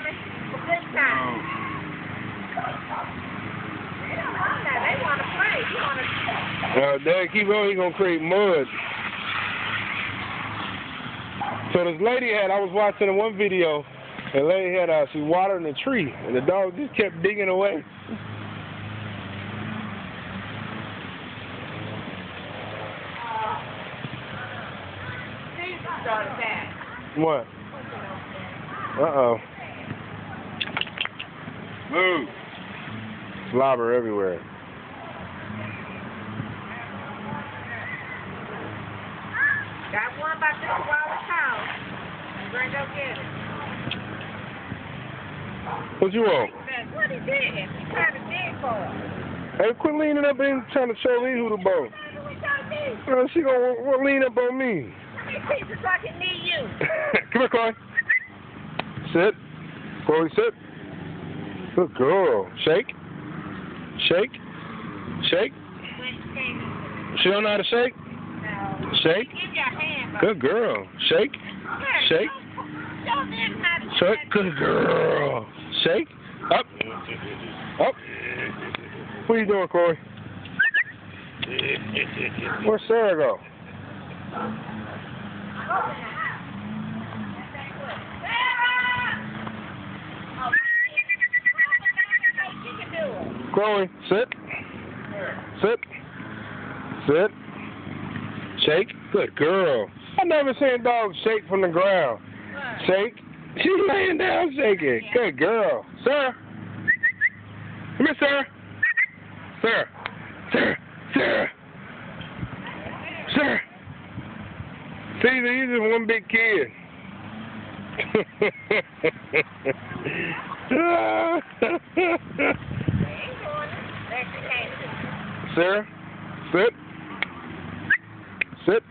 coming for good time. They don't want that. They want to play. You want to... Dad, keep going. He's going to create mud. So this lady I was watching in one video, the lady had, she watering a tree, and the dog just kept digging away. What? Uh-oh. Move. Slobber everywhere. Got one by this Wallace house. We're going to go get it. What you want? What he did? He tried to dig for it. Hey, quit leaning up and trying to show me who the bone. She gonna lean up on me. Pieces I can need you. Come here, Chloe. Sit. Chloe, sit. Good girl. Shake. Shake. Shake. She don't know how to shake? No. Shake. Give your hand. Good girl. Shake. Shake. Shake. Good girl. Shake. Up. Up. What are you doing, Chloe? Where's Sarah go? Chloe, sit. Sit. Sit. Shake. Good girl. I've never seen dogs shake from the ground. Shake. She's laying down shaking. Good girl. Sarah. Come here, Sarah. Sarah. Sarah. Sarah. Sarah. Caesar, you're just one big kid. Sarah, sit. Sit.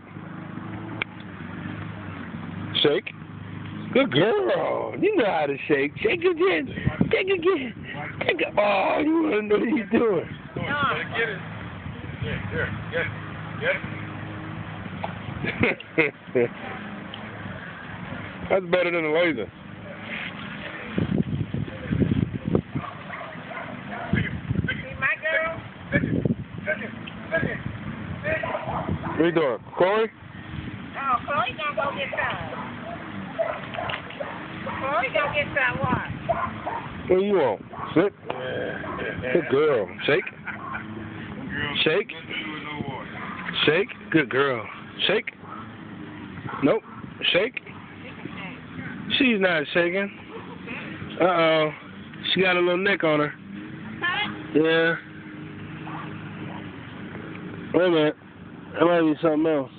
Shake. Good girl. You know how to shake. Shake again. Shake again. Shake it. Oh, you want to know what you're doing. Get it. Yeah, there. Get it. Get it. That's better than a laser. What are you doing? Chloe? Oh, Chloe gonna go get some. Chloe gonna get some what? What do you want? Sit. Good girl. Shake. Shake. Shake. Good girl. Shake. Nope. Shake. She's not shaking. Uh-oh. She got a little neck on her. Yeah. Wait a minute. That might be something else.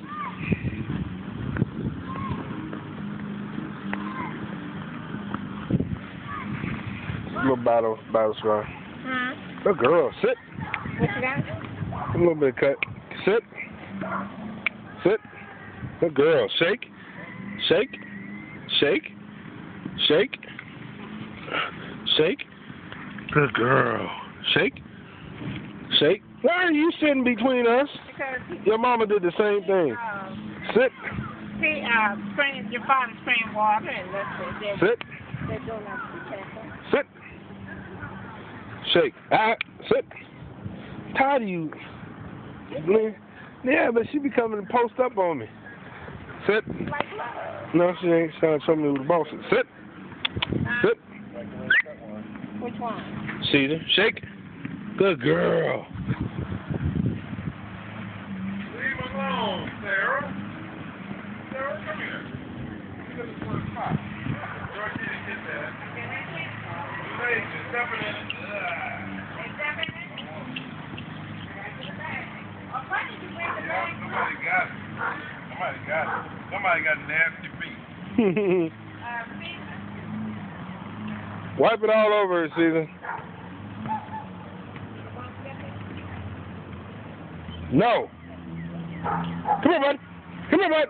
Little battle scar. Good girl. Sit. What you got? A little bit of cut. Sit. Sit. Good girl. Shake. Shake. Shake. Shake. Shake. Good girl. Shake. Shake. Why are you sitting between us? Because Your mama did the same thing. Sit. See, your father spraying water and that's it. Sit. They're doing that to be careful. Sit. Shake. Sit. Tired of you. Yeah, but she be coming to post up on me. Sit. Like love. No, she ain't trying to show me who the boss is. Sit. Sit. Which one? Caesar. Shake. Good girl. Leave him alone, Sarah. Sarah, come here. Get the first pot. George, you didn't get that. Ladies, you're stepping in it. Yeah, somebody got it. Somebody got it. Somebody got nasty feet. Wipe it all over her, Caesar. No. Come here, bud. Come here, bud.